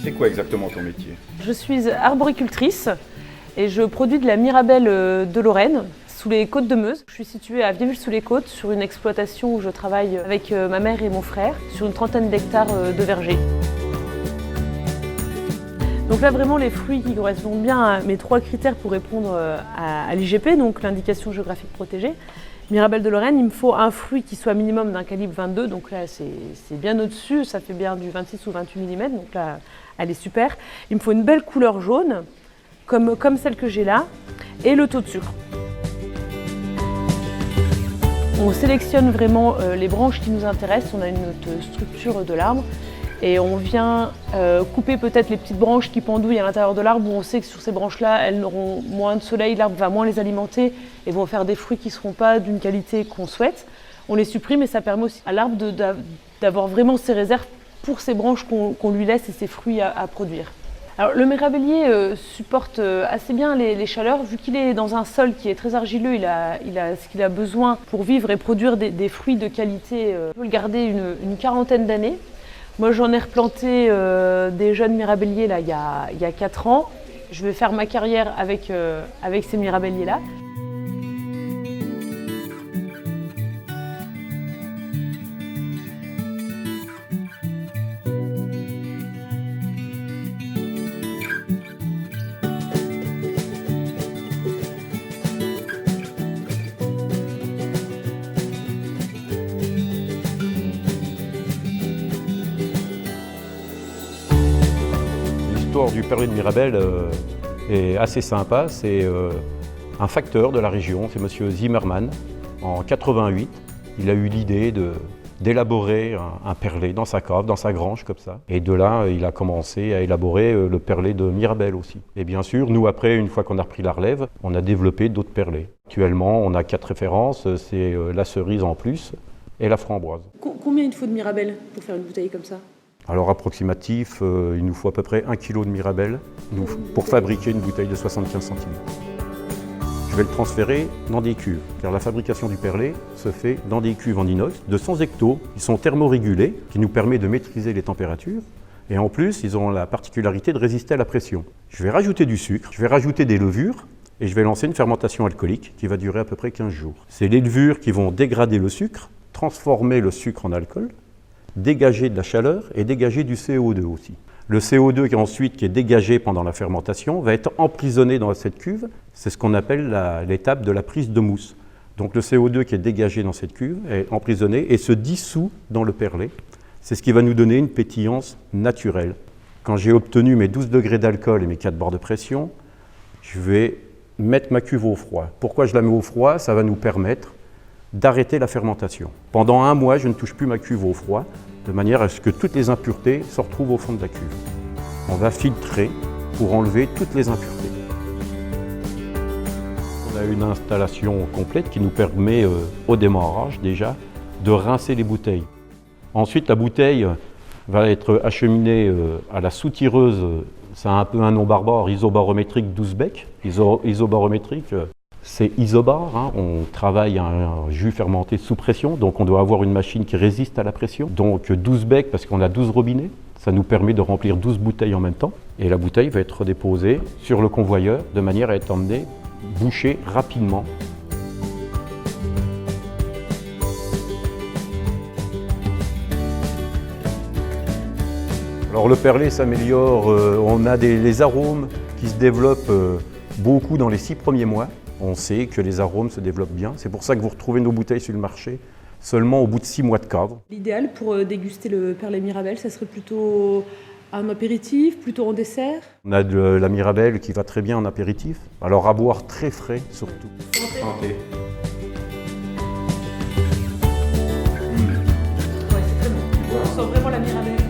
C'est quoi exactement ton métier? Je suis arboricultrice et je produis de la mirabelle de Lorraine, sous les côtes de Meuse. Je suis située à Vieville-sous-les-Côtes sur une exploitation où je travaille avec ma mère et mon frère sur une trentaine d'hectares de vergers. Donc là vraiment les fruits qui correspondent bien à mes 3 critères pour répondre à l'IGP, donc l'indication géographique protégée. Mirabelle de Lorraine, il me faut un fruit qui soit minimum d'un calibre 22, donc là c'est bien au-dessus, ça fait bien du 26 ou 28 mm, donc là elle est super. Il me faut une belle couleur jaune, comme celle que j'ai là, et le taux de sucre. On sélectionne vraiment les branches qui nous intéressent, on a une structure de l'arbre et on vient couper peut-être les petites branches qui pendouillent à l'intérieur de l'arbre où on sait que sur ces branches-là, elles n'auront moins de soleil, l'arbre va moins les alimenter et vont faire des fruits qui ne seront pas d'une qualité qu'on souhaite. On les supprime et ça permet aussi à l'arbre d'avoir vraiment ses réserves pour ces branches qu'on lui laisse et ses fruits à produire. Alors, le mirabellier supporte assez bien les chaleurs, vu qu'il est dans un sol qui est très argileux, il a ce qu'il a besoin pour vivre et produire des fruits de qualité. On peut le garder une quarantaine d'années. Moi j'en ai replanté des jeunes mirabelliers là, il y a 4 ans. Je vais faire ma carrière avec ces mirabelliers-là. L'histoire du perlé de Mirabelle est assez sympa. C'est un facteur de la région, c'est M. Zimmermann. En 88, il a eu l'idée d'élaborer un perlé dans sa cave, dans sa grange comme ça. Et de là, il a commencé à élaborer le perlé de Mirabelle aussi. Et bien sûr, nous après, une fois qu'on a repris la relève, on a développé d'autres perlés. Actuellement, on a 4 références, c'est la cerise en plus et la framboise. Combien il te faut de mirabelle pour faire une bouteille comme ça? Alors approximatif, il nous faut à peu près 1 kg de mirabelle pour fabriquer une bouteille de 75 centilitres. Je vais le transférer dans des cuves, car la fabrication du perlé se fait dans des cuves en inox de 100 hectos. Ils sont thermorégulés, qui nous permet de maîtriser les températures. Et en plus, ils ont la particularité de résister à la pression. Je vais rajouter du sucre, je vais rajouter des levures, et je vais lancer une fermentation alcoolique qui va durer à peu près 15 jours. C'est les levures qui vont dégrader le sucre, transformer le sucre en alcool, dégager de la chaleur et dégager du CO2 aussi. Le CO2 qui est dégagé pendant la fermentation va être emprisonné dans cette cuve. C'est ce qu'on appelle l'étape de la prise de mousse. Donc le CO2 qui est dégagé dans cette cuve est emprisonné et se dissout dans le perlé. C'est ce qui va nous donner une pétillance naturelle. Quand j'ai obtenu mes 12 degrés d'alcool et mes 4 bars de pression, je vais mettre ma cuve au froid. Pourquoi je la mets au froid? Ça va nous permettre d'arrêter la fermentation. Pendant 1 mois, je ne touche plus ma cuve au froid, de manière à ce que toutes les impuretés se retrouvent au fond de la cuve. On va filtrer pour enlever toutes les impuretés. On a une installation complète qui nous permet, au démarrage déjà, de rincer les bouteilles. Ensuite, la bouteille va être acheminée à la soutireuse, c'est un peu un nom barbare, isobarométrique 12 bec. Isobarométrique, c'est isobar, hein. On travaille un jus fermenté sous pression, donc on doit avoir une machine qui résiste à la pression. Donc 12 becs parce qu'on a 12 robinets, ça nous permet de remplir 12 bouteilles en même temps. Et la bouteille va être déposée sur le convoyeur de manière à être emmenée bouchée rapidement. Alors le perlé s'améliore, on a les arômes qui se développent beaucoup dans les 6 premiers mois. On sait que les arômes se développent bien. C'est pour ça que vous retrouvez nos bouteilles sur le marché seulement au bout de 6 mois de cave. L'idéal pour déguster le perlé mirabelle, ça serait plutôt un apéritif, plutôt en dessert? On a de la mirabelle qui va très bien en apéritif. Alors à boire très frais surtout. Santé. Ouais, c'est très bon. On sent vraiment la mirabelle.